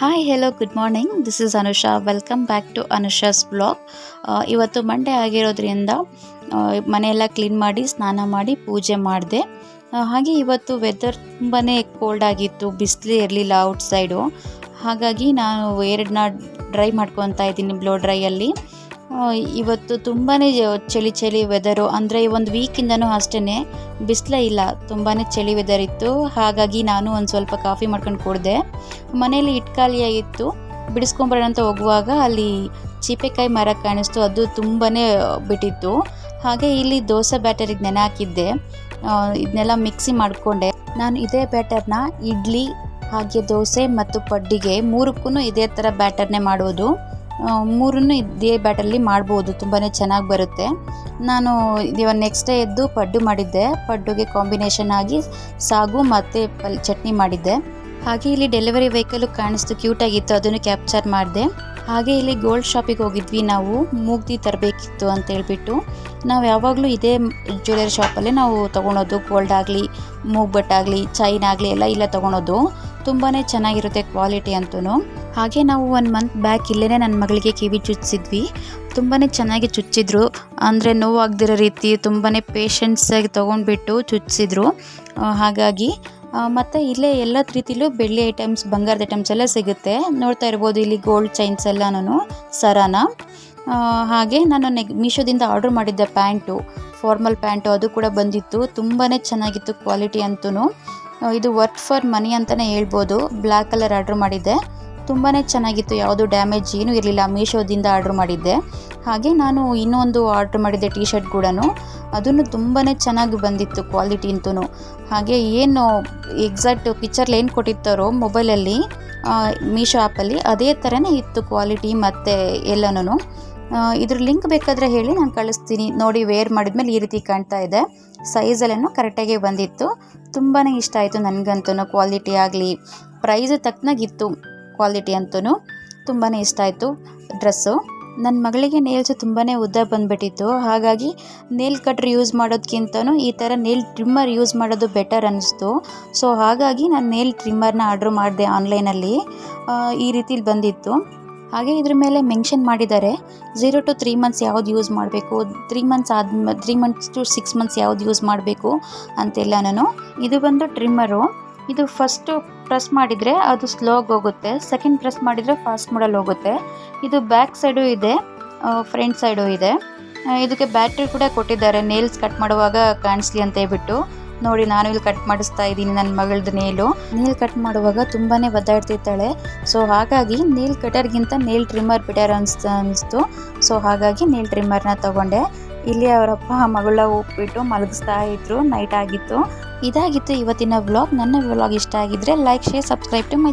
Hi hello good morning, this is Anusha. Welcome back to Anusha's blog. ಇವತ್ತು Monday ಆಗಿರೋದ್ರಿಂದ ಮನೆಯೆಲ್ಲ clean ಮಾಡಿ ಸ್ನಾನ ಮಾಡಿ ಪೂಜೆ ಮಾಡಿದೆ. ಹಾಗೆ ಇವತ್ತು ವೆದರ್ ತುಂಬಾ ಕೋಲ್ಡ್ ಆಗಿತ್ತು, ಬಿಸಿಲೇ ಇರಲಿಲ್ಲ ಔಟ್ಸೈಡು. ಹಾಗಾಗಿ ನಾನು ಎರಡನ್ನ ಡ್ರೈ ಮಾಡ್ಕೊತಾ ಇದ್ದೀನಿ ಬ್ಲೋ ಡ್ರೈಯಲ್ಲಿ. ಇವತ್ತು ತುಂಬಾ ಚಳಿ ವೆದರು, ಅಂದರೆ ಒಂದು ವೀಕಿಂದನೂ ಅಷ್ಟೇ ಬಿಸಿಲೇ ಇಲ್ಲ, ತುಂಬಾ ಚಳಿ ವೆದರ್ ಇತ್ತು. ಹಾಗಾಗಿ ನಾನು ಒಂದು ಸ್ವಲ್ಪ ಕಾಫಿ ಮಾಡ್ಕೊಂಡು ಕುಡಿದೆ. ಮನೇಲಿ ಇಟ್ಕಾಲಿಯಾಗಿತ್ತು, ಬಿಡಿಸ್ಕೊಂಬರೋಣ ಅಂತ ಹೋಗುವಾಗ ಅಲ್ಲಿ ಚೀಪೆಕಾಯಿ ಮರ ಕಾಣಿಸ್ತು, ಅದು ತುಂಬಾ ಬಿಟ್ಟಿತ್ತು. ಹಾಗೆ ಇಲ್ಲಿ ದೋಸೆ ಬ್ಯಾಟರಿಗೆ ನೆನೆ ಹಾಕಿದ್ದೆ, ಇದನ್ನೆಲ್ಲ ಮಿಕ್ಸಿ ಮಾಡಿಕೊಂಡೆ. ನಾನು ಇದೇ ಬ್ಯಾಟರ್ನ ಇಡ್ಲಿ ಹಾಗೆ ದೋಸೆ ಮತ್ತು ಪಡ್ಡಿಗೆ ಮೂರಕ್ಕೂ ಇದೇ ಥರ ಬ್ಯಾಟರ್ನೇ ಮಾಡೋದು. ಮೂರನ್ನು ಇದೇ ಬ್ಯಾಟರಲ್ಲಿ ಮಾಡ್ಬೋದು, ತುಂಬಾ ಚೆನ್ನಾಗಿ ಬರುತ್ತೆ. ನಾನು ಇವಾಗ ನೆಕ್ಸ್ಟ್ ಡೇ ಎದ್ದು ಪಡ್ಡು ಮಾಡಿದ್ದೆ. ಪಡ್ಡುಗೆ ಕಾಂಬಿನೇಷನ್ ಆಗಿ ಸಾಗು ಮತ್ತು ಚಟ್ನಿ ಮಾಡಿದ್ದೆ. ಹಾಗೆ ಇಲ್ಲಿ ಡೆಲಿವರಿ ವೆಹಿಕಲ್ ಕಾಣಿಸ್ತು, ಕ್ಯೂಟಾಗಿತ್ತು, ಅದನ್ನು ಕ್ಯಾಪ್ಚರ್ ಮಾಡಿದೆ. ಹಾಗೆ ಇಲ್ಲಿ ಗೋಲ್ಡ್ ಶಾಪಿಗೆ ಹೋಗಿದ್ವಿ ನಾವು, ಮೂಗ್ದಿ ತರಬೇಕಿತ್ತು ಅಂತ ಹೇಳ್ಬಿಟ್ಟು. ನಾವು ಯಾವಾಗಲೂ ಇದೇ ಜ್ಯುವೆಲರಿ ಶಾಪಲ್ಲೇ ನಾವು ತೊಗೊಳೋದು, ಗೋಲ್ಡ್ ಆಗಲಿ ಮೂಗ್ಬಟ್ಟಾಗಲಿ ಚೈನ್ ಆಗಲಿ ಎಲ್ಲ ಇಲ್ಲೇ ತೊಗೊಳೋದು. ತುಂಬಾ ಚೆನ್ನಾಗಿರುತ್ತೆ ಕ್ವಾಲಿಟಿ ಅಂತೂ. ಹಾಗೆ ನಾವು 1 ಮಂತ್ ಬ್ಯಾಕ್ ಇಲ್ಲೇ ನನ್ನ ಮಗಳಿಗೆ ಕಿವಿ ಚುಚ್ಚಿದ್ವಿ. ತುಂಬಾ ಚೆನ್ನಾಗಿ ಚುಚ್ಚಿದ್ರು, ಅಂದರೆ ನೋವಾಗದಿರೋ ರೀತಿ ತುಂಬಾ ಪೇಷನ್ಸಾಗಿ ತೊಗೊಂಡ್ಬಿಟ್ಟು ಚುಚ್ಚಿದ್ರು. ಹಾಗಾಗಿ ಮತ್ತು ಇಲ್ಲೇ ಎಲ್ಲ ರೀತಿಲೂ ಬೆಳ್ಳಿ ಐಟಮ್ಸ್, ಬಂಗಾರದ ಐಟಮ್ಸ್ ಎಲ್ಲ ಸಿಗುತ್ತೆ. ನೋಡ್ತಾ ಇರ್ಬೋದು ಇಲ್ಲಿ ಗೋಲ್ಡ್ ಚೈನ್ಸ್ ಎಲ್ಲನೂ, ಸರಾನ. ಹಾಗೆ ನಾನು ಮೀಶೋದಿಂದ ಆರ್ಡ್ರ್ ಮಾಡಿದ್ದೆ ಪ್ಯಾಂಟು, ಫಾರ್ಮಲ್ ಪ್ಯಾಂಟು, ಅದು ಕೂಡ ಬಂದಿತ್ತು. ತುಂಬಾ ಚೆನ್ನಾಗಿತ್ತು ಕ್ವಾಲಿಟಿ ಅಂತೂ. ಇದು ವರ್ತ್ ಫಾರ್ ಮನಿ ಅಂತಲೇ ಹೇಳ್ಬೋದು. ಬ್ಲ್ಯಾಕ್ ಕಲರ್ ಆರ್ಡ್ರ್ ಮಾಡಿದ್ದೆ, ತುಂಬಾ ಚೆನ್ನಾಗಿತ್ತು, ಯಾವುದು ಡ್ಯಾಮೇಜ್ ಏನೂ ಇರಲಿಲ್ಲ. ಮೀಶೋದಿಂದ ಆರ್ಡ್ರ್ ಮಾಡಿದ್ದೆ. ಹಾಗೆ ನಾನು ಇನ್ನೊಂದು ಆರ್ಡ್ರ್ ಮಾಡಿದ್ದೆ ಟಿ ಶರ್ಟ್ ಕೂಡ, ಅದನ್ನು ತುಂಬಾ ಚೆನ್ನಾಗಿ ಬಂದಿತ್ತು ಕ್ವಾಲಿಟಿ ಅಂತೂ. ಹಾಗೆ ಏನು ಎಕ್ಸಾಕ್ಟ್ ಪಿಕ್ಚರ್ಲಿ ಏನು ಕೊಟ್ಟಿರ್ತಾರೋ ಮೊಬೈಲಲ್ಲಿ, ಮೀಶೋ ಆ್ಯಪಲ್ಲಿ ಅದೇ ಥರನೇ ಇತ್ತು ಕ್ವಾಲಿಟಿ ಮತ್ತು ಎಲ್ಲನೂ. ಇದ್ರ ಲಿಂಕ್ ಬೇಕಾದರೆ ಹೇಳಿ, ನಾನು ಕಳಿಸ್ತೀನಿ. ನೋಡಿ, ವೇರ್ ಮಾಡಿದ್ಮೇಲೆ ಈ ರೀತಿ ಕಾಣ್ತಾ ಇದೆ. ಸೈಜಲ್ಲೇನೋ ಕರೆಕ್ಟಾಗಿ ಬಂದಿತ್ತು. ತುಂಬಾ ಇಷ್ಟ ಆಯಿತು ನನಗಂತೂ, ಕ್ವಾಲಿಟಿ ಆಗಲಿ ಪ್ರೈಸ್ ತಕ್ಕನಾಗಿತ್ತು ಕ್ವಾಲಿಟಿ ಅಂತೂ. ತುಂಬಾ ಇಷ್ಟ ಆಯಿತು ಡ್ರೆಸ್ಸು. ನನ್ನ ಮಗಳಿಗೆ ನೇಲ್ಸು ತುಂಬಾ ಉದ್ದ ಬಂದುಬಿಟ್ಟಿತ್ತು. ಹಾಗಾಗಿ ನೇಲ್ ಕಟ್ರ್ ಯೂಸ್ ಮಾಡೋದಕ್ಕಿಂತನೂ ಈ ಥರ ನೇಲ್ ಟ್ರಿಮ್ಮರ್ ಯೂಸ್ ಮಾಡೋದು ಬೆಟರ್ ಅನ್ನಿಸ್ತು. ಸೊ ಹಾಗಾಗಿ ನಾನು ನೇಲ್ ಟ್ರಿಮ್ಮರ್ನ ಆರ್ಡ್ರ್ ಮಾಡಿದೆ ಆನ್ಲೈನಲ್ಲಿ. ಈ ರೀತಿಲಿ ಬಂದಿತ್ತು. ಹಾಗೆ ಇದ್ರ ಮೇಲೆ ಮೆನ್ಷನ್ ಮಾಡಿದ್ದಾರೆ 0 to 3 ಮಂತ್ಸ್ ಯಾವ್ದು ಯೂಸ್ ಮಾಡಬೇಕು, 3 ಮಂತ್ಸ್ to 6 ಮಂತ್ಸ್ ಯಾವ್ದು ಯೂಸ್ ಮಾಡಬೇಕು ಅಂತೆಲ್ಲ. ಇದು ಬಂದು ಟ್ರಿಮ್ಮರು. ಇದು ಫಸ್ಟು ಪ್ರೆಸ್ ಮಾಡಿದರೆ ಅದು ಸ್ಲೋಗಿ ಹೋಗುತ್ತೆ, ಸೆಕೆಂಡ್ ಪ್ರೆಸ್ ಮಾಡಿದರೆ ಫಾಸ್ಟ್ ಮೋಡಲ್ಲಿ ಹೋಗುತ್ತೆ. ಇದು ಬ್ಯಾಕ್ ಸೈಡು ಇದೆ, ಫ್ರಂಟ್ ಸೈಡು ಇದೆ. ಇದಕ್ಕೆ ಬ್ಯಾಟ್ರಿ ಕೂಡ ಕೊಟ್ಟಿದ್ದಾರೆ, ನೇಲ್ಸ್ ಕಟ್ ಮಾಡುವಾಗ ಕಾಣಿಸ್ಲಿ ಅಂತ ಹೇಳ್ಬಿಟ್ಟು. ನೋಡಿ, ನಾನು ಇಲ್ಲಿ ಕಟ್ ಮಾಡಿಸ್ತಾ ಇದ್ದೀನಿ ನನ್ನ ಮಗಳದ್ದು ನೇಲ್ ಕಟ್ ಮಾಡುವಾಗ ತುಂಬಾ ಒದ್ದಾಡ್ತಿರ್ತಾಳೆ. ಸೊ ಹಾಗಾಗಿ ನೇಲ್ ಕಟರ್ಗಿಂತ ನೇಲ್ ಟ್ರಿಮ್ಮರ್ ಬೆಟರ್ ಅನಿಸ್ತು. ಸೊ ಹಾಗಾಗಿ ನೇಲ್ ಟ್ರಿಮ್ಮರ್ನ ತೊಗೊಂಡೆ. ಇಲ್ಲಿ ಅವರಪ್ಪ ಮಗಳ ಹೋಗ್ಬಿಟ್ಟು ಮಲಗಿಸ್ತಾ ಇದ್ರು, ನೈಟ್ ಆಗಿತ್ತು. ಇದಾಗಿತ್ತು ಇವತ್ತಿನ ವ್ಲಾಗ್. ನನ್ನ ವ್ಲಾಗ್ ಇಷ್ಟ ಆಗಿದ್ರೆ like, share, subscribe to my